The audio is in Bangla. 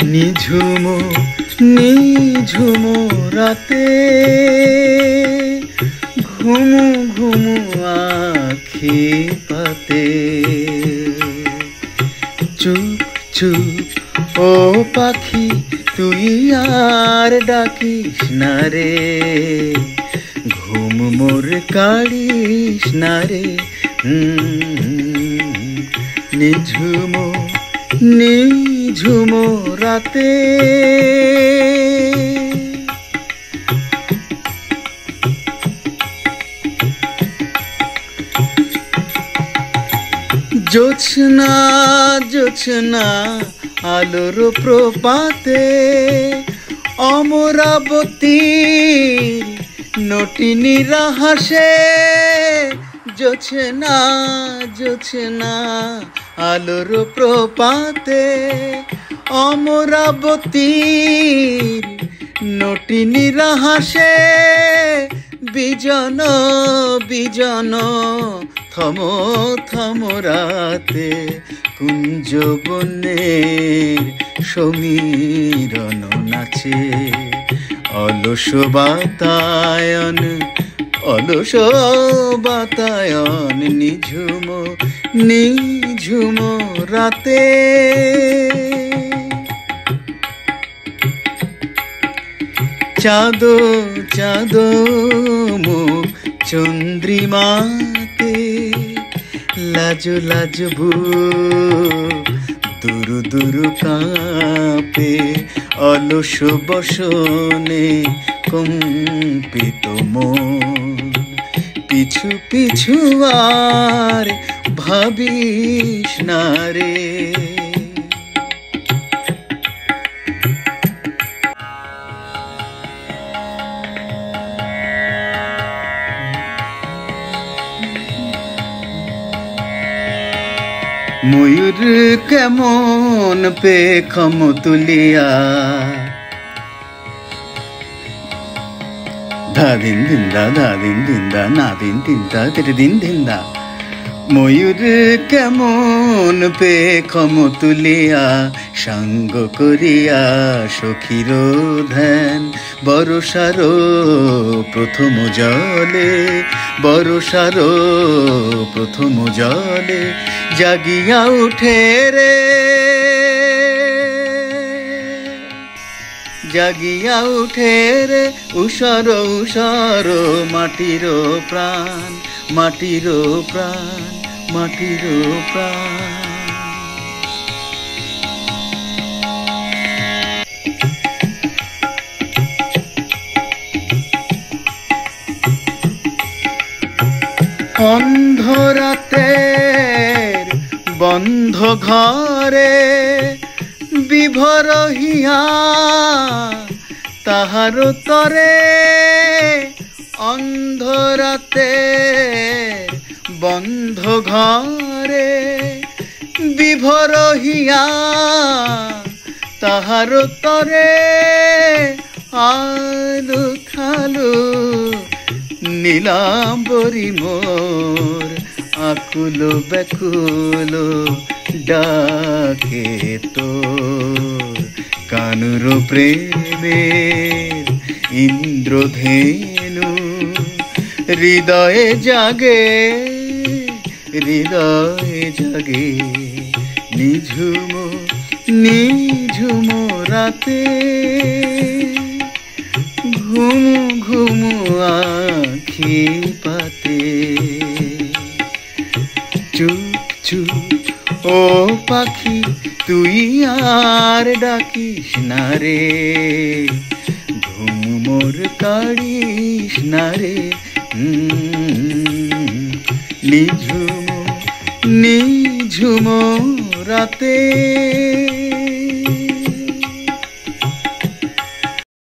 নিঝুম নিঝুম রাতে ঘুমু ঘুমু আখি পাতে চুপ চুপ ও পাখি তুই আর ডাকিস না রে ঘুম মোর কাড়িস না রে নিঝুম নিঝুম রাতে জোছনা জোছনা আলোর প্রপাতে অমরাবতীর নটিনীরা হাসে জোছনা জোছনা আলোর প্রপাতে অমরাবতীর নটিনীরা হাসে বিজন বিজন থম থম রাতে কুঞ্জ বনের সমীরণ নাচে অলস বাতায়ন অলস বাতায়ন নিঝুম নিঝুম রাতে চাঁদ চাঁদ মুখ চন্দ্রিমাতে লাজ লাজ দূর দূর কাঁপে অলস বসনে কম্পিত মন পিছু পিছু আর ভাবিস না রে ময়ূর কেমন পেখম তুলিয়া ধা দিন দিন দা ধা দিন দিন দা না দিন দিন দা তেরে দিন দিন দা ময়ূর কেমন পেখম তুলিয়া সাঙ্গ করিয়া সখীর ধ্যান বরষার প্রথম জলে বরষার প্রথম জলে জাগিয়া উঠে রে জাগিয়া উঠে রে উষার উষার মাটির প্রাণ মাটির প্রাণ মাটির প্রাণ অন্ধরাতের বন্ধ ঘরে বিভোর হিয়া তাহার তরে অন্ধরাতের বন্ধ ঘরে বিভোর হিয়া তাহার তরে আলু থালু নীলাম্বরী মোর আকুল ব্যাকুল ডাকে তোর কানুর প্রেমের ইন্দ্রধেনু হৃদয়ে জাগে হৃদয়ে জাগে নিঝুম নিঝুম রাতে ঘুম ঘুম আখি পাতে চুপ চুপ ও পাখি তুই আর ডাকিস না রে ঘুম মোর কাড়িস না রে নিঝুম নিঝুম রাতে